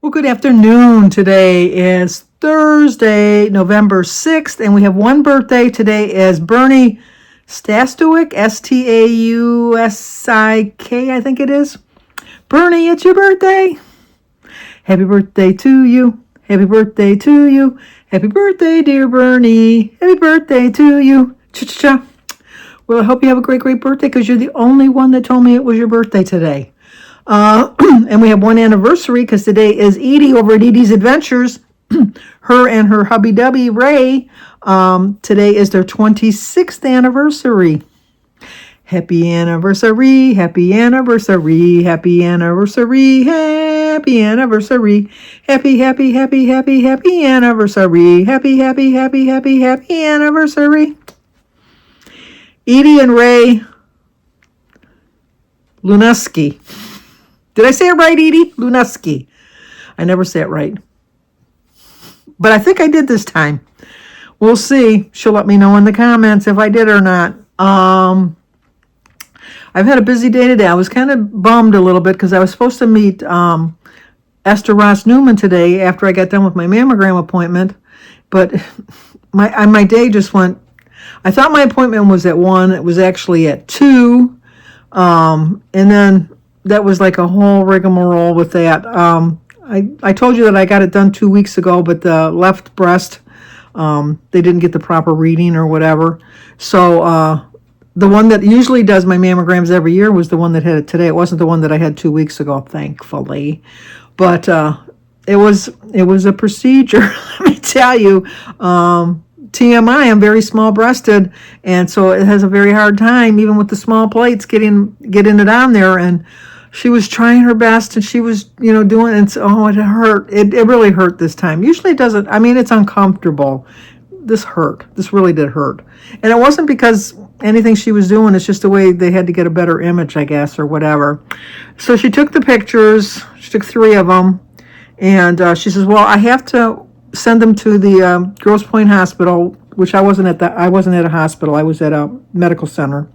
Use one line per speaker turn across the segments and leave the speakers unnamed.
Well, good afternoon. Today is Thursday, November 6th, and we have one birthday. Today is Bernie Stastauik, Stausik, I think it is. Bernie, it's your birthday. Happy birthday to you. Happy birthday to you. Happy birthday, dear Bernie. Happy birthday to you. Cha-cha-cha. Well, I hope you have a great, great birthday because you're the only one that told me it was your birthday today. And we have one anniversary because today is Edie over at Edie's Adventures. Her and her hubby-dubby, Ray. Today is their 26th anniversary. Happy anniversary, happy anniversary, happy anniversary, happy anniversary, happy, happy, happy, happy, happy anniversary, happy, happy, happy, happy, happy anniversary. Edie and Ray Luneski. Did I say it right, Edie? Luneski. I never say it right. But I think I did this time. We'll see. She'll let me know in the comments if I did or not. I've had a busy day today. I was kind of bummed a little bit because I was supposed to meet Esther Ross Newman today after I got done with my mammogram appointment. But my day just went. I thought my appointment was at 1. It was actually at 2. And then that was like a whole rigmarole with that. I told you that I got it done 2 weeks ago, but the left breast, they didn't get the proper reading or whatever. So the one that usually does my mammograms every year was the one that had it today. It wasn't the one that I had 2 weeks ago, thankfully. But it was a procedure, let me tell you. TMI, I'm very small-breasted, and so it has a very hard time, even with the small plates, getting it on there. And she was trying her best, and she was, doing it. So, it hurt. It really hurt this time. Usually it doesn't. I mean, it's uncomfortable. This hurt. This really did hurt. And it wasn't because anything she was doing. It's just the way they had to get a better image, I guess, or whatever. So she took the pictures. She took 3 of them, and she says, well, I have to send them to the Grosse Pointe Hospital, which I wasn't at a hospital. I was at a medical center.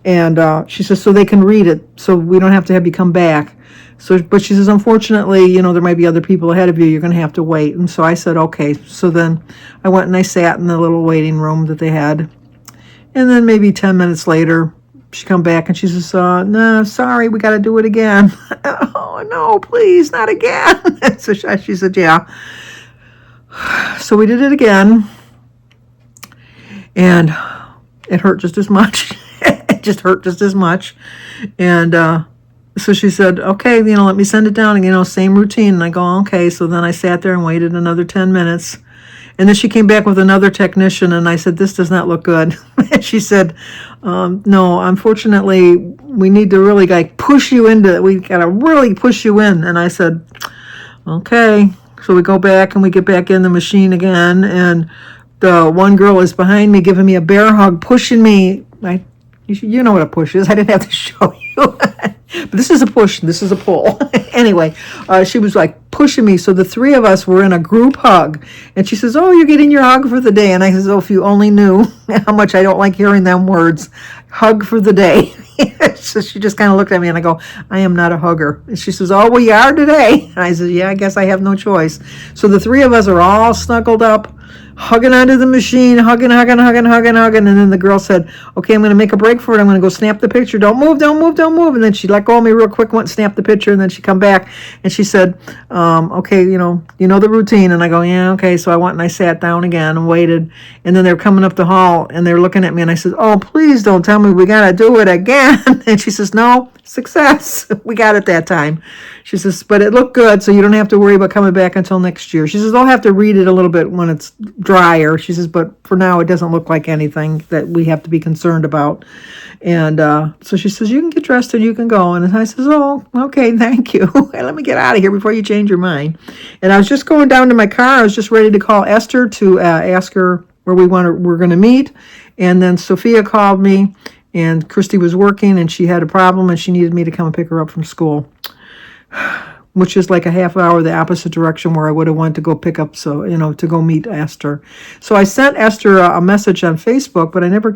And she says, so they can read it, so we don't have to have you come back. So, but she says, unfortunately, there might be other people ahead of you. You're going to have to wait. And so I said, okay. So then I went and I sat in the little waiting room that they had. And then maybe 10 minutes later, she come back and she says, no, sorry, we got to do it again. Oh, no, please, not again. So she said, yeah. So we did it again, and it hurt just as much. It just hurt just as much. And so she said, okay, let me send it down, same routine. And I go, okay. So then I sat there and waited another 10 minutes. And then she came back with another technician, and I said, this does not look good. And she said, no, unfortunately, we need to really push you into it. We got to really push you in. And I said, okay. So we go back and we get back in the machine again, and the one girl is behind me giving me a bear hug, pushing me. You know what a push is. I didn't have to show you. But this is a push, this is a pull. Anyway, she was pushing me. So the 3 of us were in a group hug. And she says, oh, you're getting your hug for the day. And I says, oh, if you only knew how much I don't like hearing them words. Hug for the day. So she just kind of looked at me and I go, I am not a hugger. And she says, oh, we are today. And I said, yeah, I guess I have no choice. So the 3 of us are all snuggled up, hugging onto the machine, hugging. And then the girl said, okay, I'm going to make a break for it. I'm going to go snap the picture. Don't move. And then she let go of me real quick, went and snapped the picture. And then she come back and she said, okay, you know the routine. And I go, yeah, okay. So I went and I sat down again and waited. And then they're coming up the hall and they're looking at me. And I said, oh, please don't tell me we got to do it again. And she says, no, success. We got it that time. She says, but it looked good, so you don't have to worry about coming back until next year. She says, they'll have to read it a little bit when it's drier. She says, but for now, it doesn't look like anything that we have to be concerned about. And so she says, you can get dressed and you can go. And I says, oh, okay, thank you. Let me get out of here before you change your mind. And I was just going down to my car. I was just ready to call Esther to ask her where we're going to meet. And then Sophia called me, and Christy was working, and she had a problem, and she needed me to come and pick her up from school, which is like a half hour the opposite direction where I would have went to go pick up, to go meet Esther. So I sent Esther a message on Facebook, but I never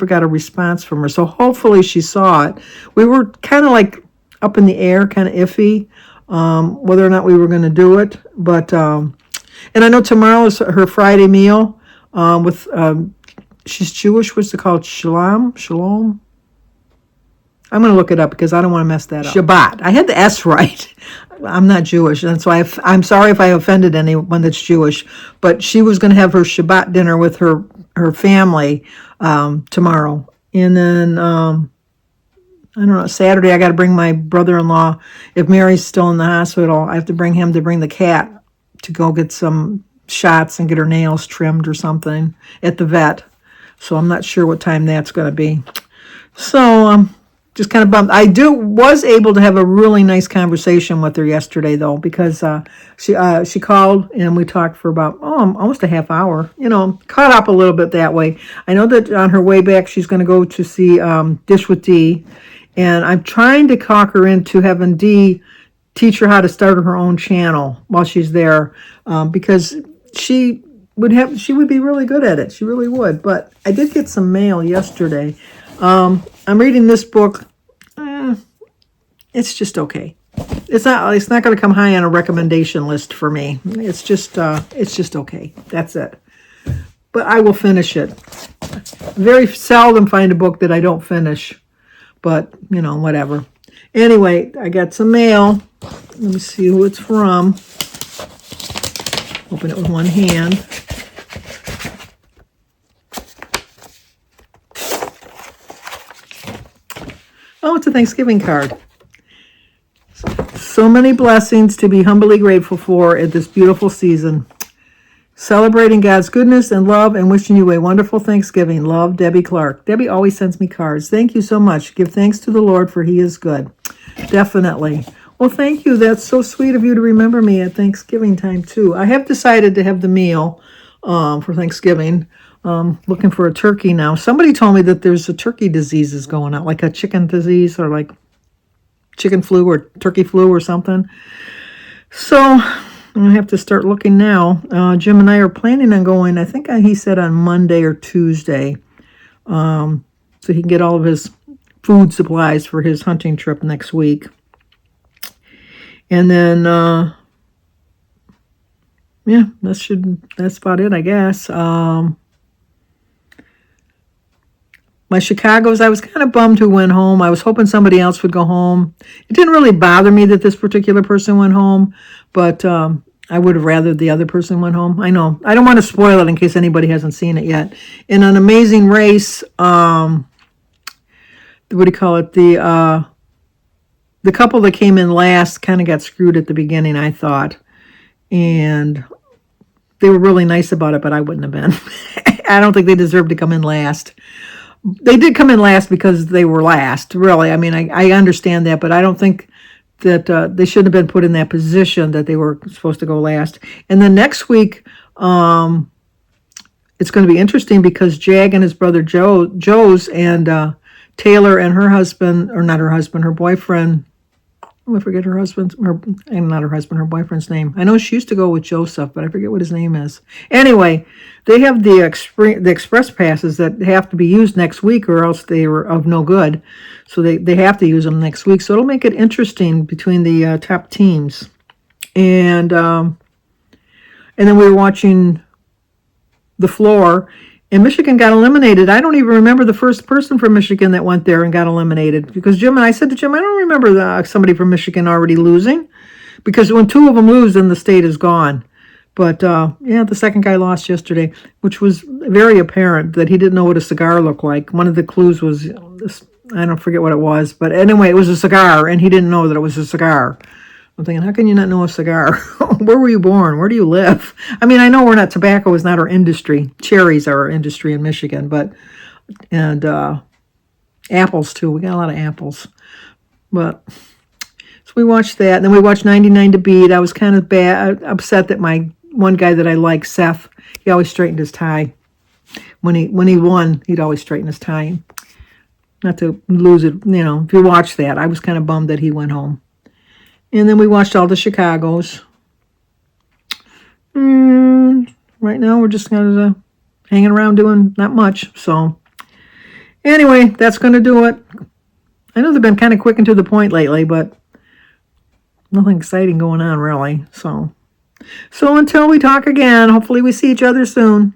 got a response from her. So hopefully she saw it. We were kind of up in the air, kind of iffy. whether or not we were going to do it. But and I know tomorrow is her Friday meal with she's Jewish. What's it called? Shalom. I'm going to look it up because I don't want to mess that up. Shabbat. I had the S right. I'm not Jewish, and so I'm sorry if I offended anyone that's Jewish. But she was going to have her Shabbat dinner with her family tomorrow, and then I don't know. Saturday, I got to bring my brother-in-law. If Mary's still in the hospital, I have to bring him to bring the cat to go get some shots and get her nails trimmed or something at the vet. So I'm not sure what time that's going to be. So just kind of bummed. I was able to have a really nice conversation with her yesterday, though, because she called and we talked for about almost a half hour. Caught up a little bit that way. I know that on her way back she's going to go to see Dish with Dee, and I'm trying to talk her into having Dee teach her how to start her own channel while she's there, because she would be really good at it. She really would. But I did get some mail yesterday. I'm reading this book. It's just okay. It's not going to come high on a recommendation list for me. It's just okay. That's it. But I will finish it. Very seldom find a book that I don't finish. But, whatever. Anyway, I got some mail. Let me see who it's from. Open it with one hand. Oh, it's a Thanksgiving card. So many blessings to be humbly grateful for at this beautiful season. Celebrating God's goodness and love and wishing you a wonderful Thanksgiving. Love, Debbie Clark. Debbie always sends me cards. Thank you so much. Give thanks to the Lord, for he is good. Definitely. Well, thank you. That's so sweet of you to remember me at Thanksgiving time, too. I have decided to have the meal for Thanksgiving. Looking for a turkey now. Somebody told me that there's a turkey diseases going on, like a chicken disease or like chicken flu or turkey flu or something. So I'm going to have to start looking now. Jim and I are planning on going, I think he said on Monday or Tuesday, so he can get all of his food supplies for his hunting trip next week. And then, that's about it, I guess. My Chicago's, I was kind of bummed who went home. I was hoping somebody else would go home. It didn't really bother me that this particular person went home, but I would have rather the other person went home. I know. I don't want to spoil it in case anybody hasn't seen it yet. In an amazing race, what do you call it? The couple that came in last kind of got screwed at the beginning, I thought. And they were really nice about it, but I wouldn't have been. I don't think they deserved to come in last. They did come in last because they were last, really. I mean, I understand that, but I don't think that they shouldn't have been put in that position that they were supposed to go last. And then next week, it's going to be interesting because Jag and his brother Joe's and Taylor and her husband, or not her husband, her boyfriend, I forget her boyfriend's name. I know she used to go with Joseph, but I forget what his name is. Anyway, they have the express passes that have to be used next week or else they were of no good. So they have to use them next week. So it'll make it interesting between the top teams. And then we were watching the floor, and Michigan got eliminated. I don't even remember the first person from Michigan that went there and got eliminated. Because I said to Jim, I don't remember somebody from Michigan already losing. Because when two of them lose, then the state is gone. But, the second guy lost yesterday, which was very apparent that he didn't know what a cigar looked like. One of the clues was, I don't forget what it was. But anyway, it was a cigar, and he didn't know that it was a cigar. I'm thinking, how can you not know a cigar? Where were you born? Where do you live? I mean, I know tobacco is not our industry. Cherries are our industry in Michigan, and apples too. We got a lot of apples. But, so we watched that, and then we watched 99 to Beat. I was kind of upset that my one guy that I like, Seth, he always straightened his tie. When he won, he'd always straighten his tie. Not to lose it, if you watch that, I was kind of bummed that he went home. And then we watched all the Chicagos. Right now, we're just kind of hanging around doing not much. So, anyway, that's going to do it. I know they've been kind of quick and to the point lately, but nothing exciting going on really. So until we talk again, hopefully we see each other soon.